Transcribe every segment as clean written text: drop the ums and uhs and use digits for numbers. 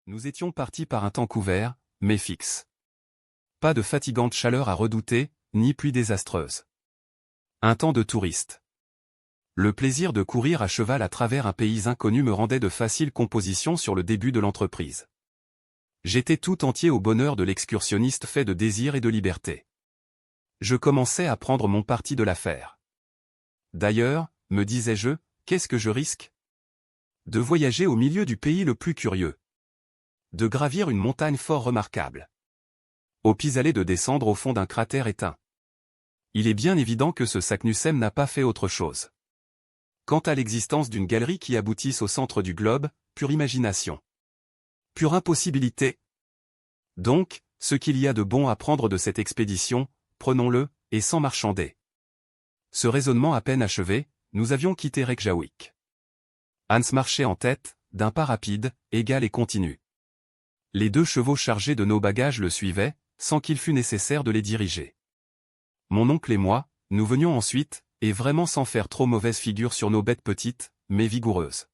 Nous étions partis par un temps couvert, mais fixe. Pas de fatigante chaleur à redouter, ni pluie désastreuse. Un temps de touriste. Le plaisir de courir à cheval à travers un pays inconnu me rendait de faciles compositions sur le début de l'entreprise. J'étais tout entier au bonheur de l'excursionniste fait de désir et de liberté. Je commençais à prendre mon parti de l'affaire. D'ailleurs, me disais-je, qu'est-ce que je risque? De voyager au milieu du pays le plus curieux. De gravir une montagne fort remarquable. Au pis-aller de descendre au fond d'un cratère éteint. Il est bien évident que ce Saknussemm n'a pas fait autre chose. Quant à l'existence d'une galerie qui aboutisse au centre du globe, pure imagination. Pure impossibilité. Donc, ce qu'il y a de bon à prendre de cette expédition, prenons-le, et sans marchander. Ce raisonnement à peine achevé, nous avions quitté Reykjavik. Hans marchait en tête, d'un pas rapide, égal et continu. Les 2 chevaux chargés de nos bagages le suivaient, sans qu'il fût nécessaire de les diriger. Mon oncle et moi, nous venions ensuite, et vraiment sans faire trop mauvaise figure sur nos bêtes petites, mais vigoureuses.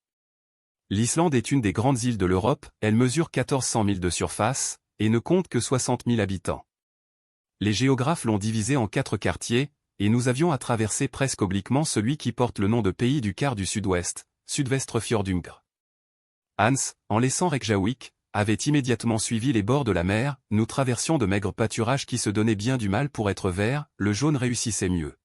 L'Islande est une des grandes îles de l'Europe, elle mesure 1400 milles de surface, et ne compte que 60 000 habitants. Les géographes l'ont divisée en 4 quartiers, et nous avions à traverser presque obliquement celui qui porte le nom de pays du quart du sud-ouest, Sudvestrefjordungr. Hans, en laissant Reykjavik, avait immédiatement suivi les bords de la mer, nous traversions de maigres pâturages qui se donnaient bien du mal pour être verts, le jaune réussissait mieux.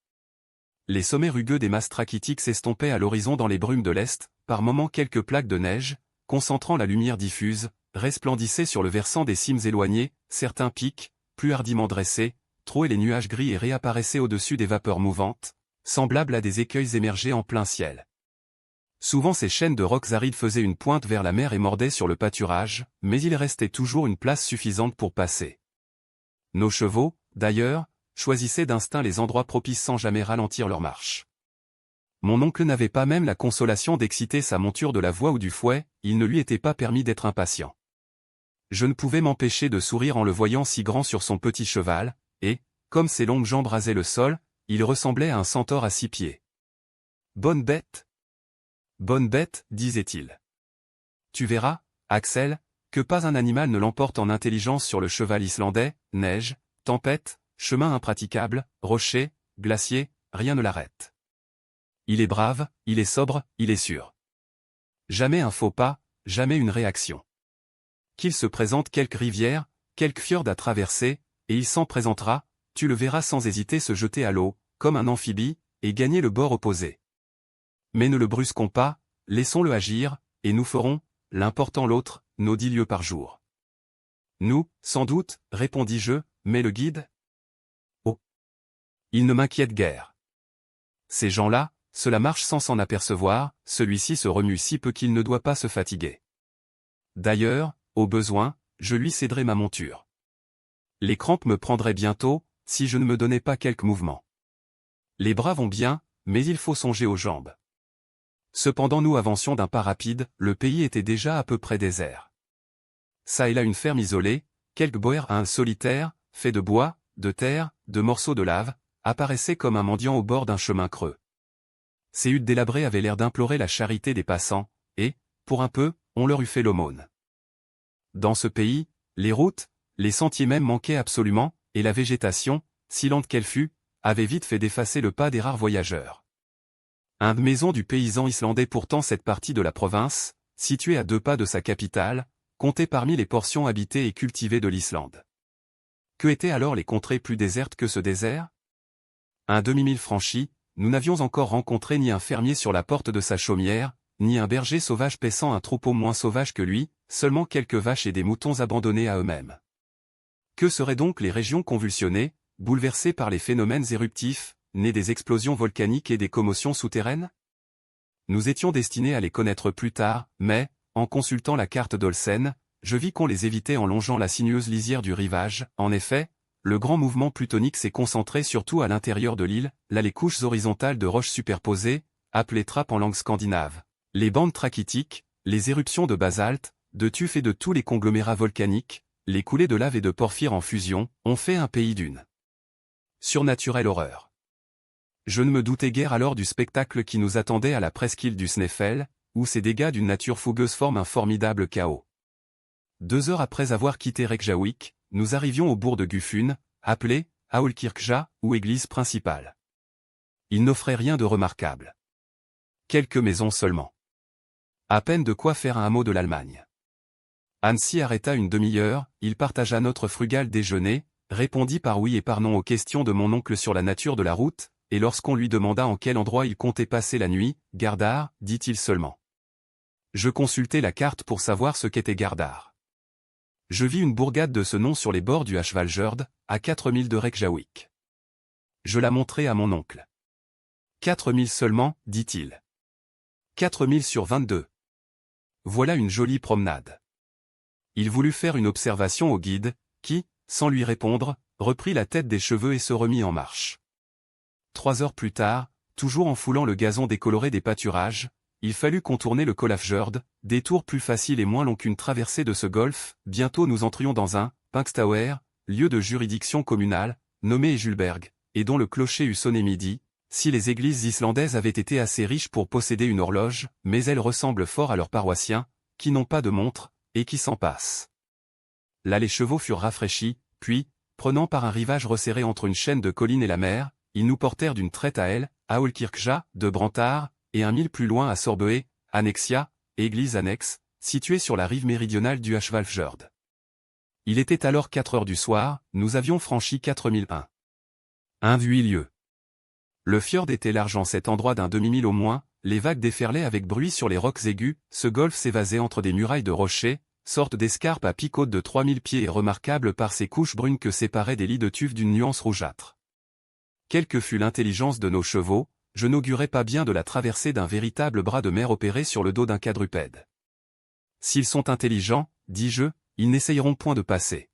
Les sommets rugueux des masses trachytiques s'estompaient à l'horizon dans les brumes de l'Est, par moments quelques plaques de neige, concentrant la lumière diffuse, resplendissaient sur le versant des cimes éloignées, certains pics, plus hardiment dressés, trouaient les nuages gris et réapparaissaient au-dessus des vapeurs mouvantes, semblables à des écueils émergés en plein ciel. Souvent ces chaînes de rocs arides faisaient une pointe vers la mer et mordaient sur le pâturage, mais il restait toujours une place suffisante pour passer. Nos chevaux, d'ailleurs, choisissaient d'instinct les endroits propices sans jamais ralentir leur marche. Mon oncle n'avait pas même la consolation d'exciter sa monture de la voix ou du fouet, il ne lui était pas permis d'être impatient. Je ne pouvais m'empêcher de sourire en le voyant si grand sur son petit cheval, et, comme ses longues jambes rasaient le sol, il ressemblait à un centaure à 6 pieds. « Bonne bête !»« Bonne bête », disait-il. « Tu verras, Axel, que pas un animal ne l'emporte en intelligence sur le cheval islandais, neige, tempête, chemin impraticable, rochers, glaciers, rien ne l'arrête. Il est brave, il est sobre, il est sûr. Jamais un faux pas, jamais une réaction. Qu'il se présente quelque rivière, quelque fjord à traverser, et il s'en présentera, tu le verras sans hésiter se jeter à l'eau, comme un amphibie, et gagner le bord opposé. Mais ne le brusquons pas, laissons-le agir, et nous ferons, l'un portant l'autre, nos 10 lieues par jour. Nous, sans doute, répondis-je, mais le guide? Oh! Il ne m'inquiète guère. Ces gens-là, cela marche sans s'en apercevoir, celui-ci se remue si peu qu'il ne doit pas se fatiguer. D'ailleurs, au besoin, je lui céderai ma monture. Les crampes me prendraient bientôt, si je ne me donnais pas quelque mouvement. Les bras vont bien, mais il faut songer aux jambes. Cependant nous avancions d'un pas rapide, le pays était déjà à peu près désert. Ça et là une ferme isolée, quelques boers solitaires, faits de bois, de terre, de morceaux de lave, apparaissaient comme un mendiant au bord d'un chemin creux. Ces huttes délabrées avaient l'air d'implorer la charité des passants, et, pour un peu, on leur eût fait l'aumône. Dans ce pays, les routes, les sentiers même manquaient absolument, et la végétation, si lente qu'elle fût, avait vite fait d'effacer le pas des rares voyageurs. Une maison du paysan islandais pourtant cette partie de la province, située à 2 pas de sa capitale, comptait parmi les portions habitées et cultivées de l'Islande. Que étaient alors les contrées plus désertes que ce désert? Un demi-mille franchi, nous n'avions encore rencontré ni un fermier sur la porte de sa chaumière, ni un berger sauvage paissant un troupeau moins sauvage que lui, seulement quelques vaches et des moutons abandonnés à eux-mêmes. Que seraient donc les régions convulsionnées, bouleversées par les phénomènes éruptifs, nés des explosions volcaniques et des commotions souterraines? Nous étions destinés à les connaître plus tard, mais, en consultant la carte d'Olsen, je vis qu'on les évitait en longeant la sinueuse lisière du rivage. En effet, le grand mouvement plutonique s'est concentré surtout à l'intérieur de l'île, là les couches horizontales de roches superposées, appelées trappes en langue scandinave, les bandes trachytiques, les éruptions de basalte, de tuf et de tous les conglomérats volcaniques, les coulées de lave et de porphyre en fusion, ont fait un pays d'une surnaturelle horreur. Je ne me doutais guère alors du spectacle qui nous attendait à la presqu'île du Snæfell, où ces dégâts d'une nature fougueuse forment un formidable chaos. 2 heures après avoir quitté Reykjavik, nous arrivions au bourg de Gufun, appelé Aulkirkja ou église principale. Il n'offrait rien de remarquable. Quelques maisons seulement. À peine de quoi faire un hameau de l'Allemagne. Hans s'y arrêta une demi-heure, il partagea notre frugal déjeuner, répondit par oui et par non aux questions de mon oncle sur la nature de la route, et lorsqu'on lui demanda en quel endroit il comptait passer la nuit, Gardar, dit-il seulement. Je consultai la carte pour savoir ce qu'était Gardar. Je vis une bourgade de ce nom sur les bords du Hvalfjord, à 4 milles de Reykjavik. Je la montrai à mon oncle. 4 milles seulement, dit-il. 4 milles sur 22. Voilà une jolie promenade. Il voulut faire une observation au guide, qui, sans lui répondre, reprit la tête des cheveux et se remit en marche. 3 heures plus tard, toujours en foulant le gazon décoloré des pâturages, il fallut contourner le Kolafjord, détour plus facile et moins long qu'une traversée de ce golfe. Bientôt nous entrions dans un Pungstauer, lieu de juridiction communale, nommé Julberg, et dont le clocher eût sonné midi, si les églises islandaises avaient été assez riches pour posséder une horloge, mais elles ressemblent fort à leurs paroissiens, qui n'ont pas de montre, et qui s'en passent. Là les chevaux furent rafraîchis, puis, prenant par un rivage resserré entre une chaîne de collines et la mer, ils nous portèrent d'une traite à elle, à Aulkirkja, de Brantar, et 1 mille plus loin à Sorboe, Annexia, église annexe, située sur la rive méridionale du Hvalfjord. Il était alors 4 heures du soir, nous avions franchi 4001. 1,8 lieues. Le fjord était large en cet endroit d'un demi-mille au moins, les vagues déferlaient avec bruit sur les rocs aigus, ce golfe s'évasait entre des murailles de rochers, sorte d'escarpe à pic-haute de 3000 pieds et remarquable par ces couches brunes que séparaient des lits de tufs d'une nuance rougeâtre. Quelle que fût l'intelligence de nos chevaux, je n'augurais pas bien de la traversée d'un véritable bras de mer opéré sur le dos d'un quadrupède. S'ils sont intelligents, dis-je, ils n'essayeront point de passer.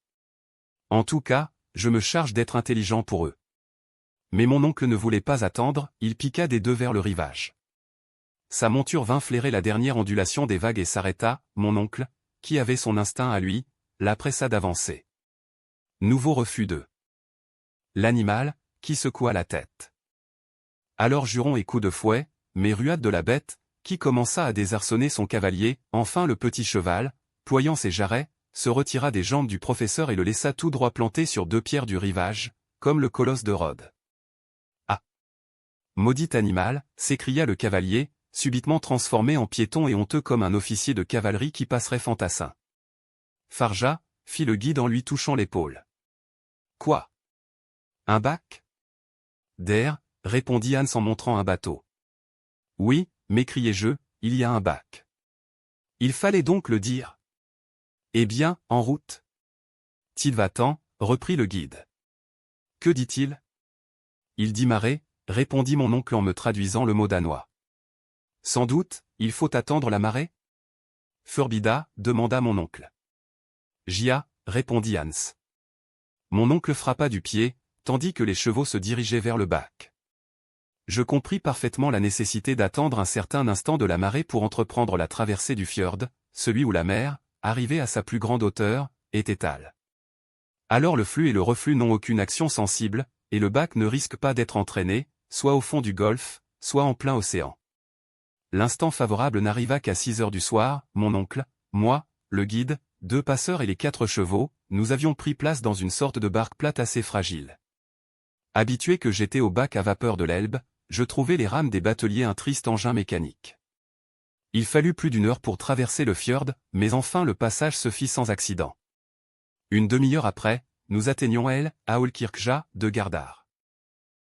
En tout cas, je me charge d'être intelligent pour eux. Mais mon oncle ne voulait pas attendre, il piqua des deux vers le rivage. Sa monture vint flairer la dernière ondulation des vagues et s'arrêta, mon oncle, qui avait son instinct à lui, la pressa d'avancer. Nouveau refus de l'animal, qui secoua la tête. Alors jurons et coups de fouet, mais ruade de la bête, qui commença à désarçonner son cavalier, enfin le petit cheval, ployant ses jarrets, se retira des jambes du professeur et le laissa tout droit planté sur 2 pierres du rivage, comme le colosse de Rhodes. Ah! Maudit animal, s'écria le cavalier, subitement transformé en piéton et honteux comme un officier de cavalerie qui passerait fantassin. Farja, fit le guide en lui touchant l'épaule. Quoi? Un bac? Der, répondit Hans en montrant un bateau. Oui, m'écriai-je, il y a un bac. Il fallait donc le dire. Eh bien, en route. T'il va-t'en, reprit le guide. Que dit-il? Il dit marée, répondit mon oncle en me traduisant le mot danois. Sans doute, il faut attendre la marée? Furbida, demanda mon oncle. Jia, répondit Hans. Mon oncle frappa du pied, tandis que les chevaux se dirigeaient vers le bac. Je compris parfaitement la nécessité d'attendre un certain instant de la marée pour entreprendre la traversée du fjord, celui où la mer, arrivée à sa plus grande hauteur, est étale. Alors le flux et le reflux n'ont aucune action sensible, et le bac ne risque pas d'être entraîné, soit au fond du golfe, soit en plein océan. L'instant favorable n'arriva qu'à 6 heures du soir, mon oncle, moi, le guide, 2 passeurs et les 4 chevaux, nous avions pris place dans une sorte de barque plate assez fragile. Habitué que j'étais au bac à vapeur de l'Elbe, je trouvais les rames des bateliers un triste engin mécanique. Il fallut plus d'1 heure pour traverser le fjord, mais enfin le passage se fit sans accident. Une demi-heure après, nous atteignions à Aulkirkja, de Gardar.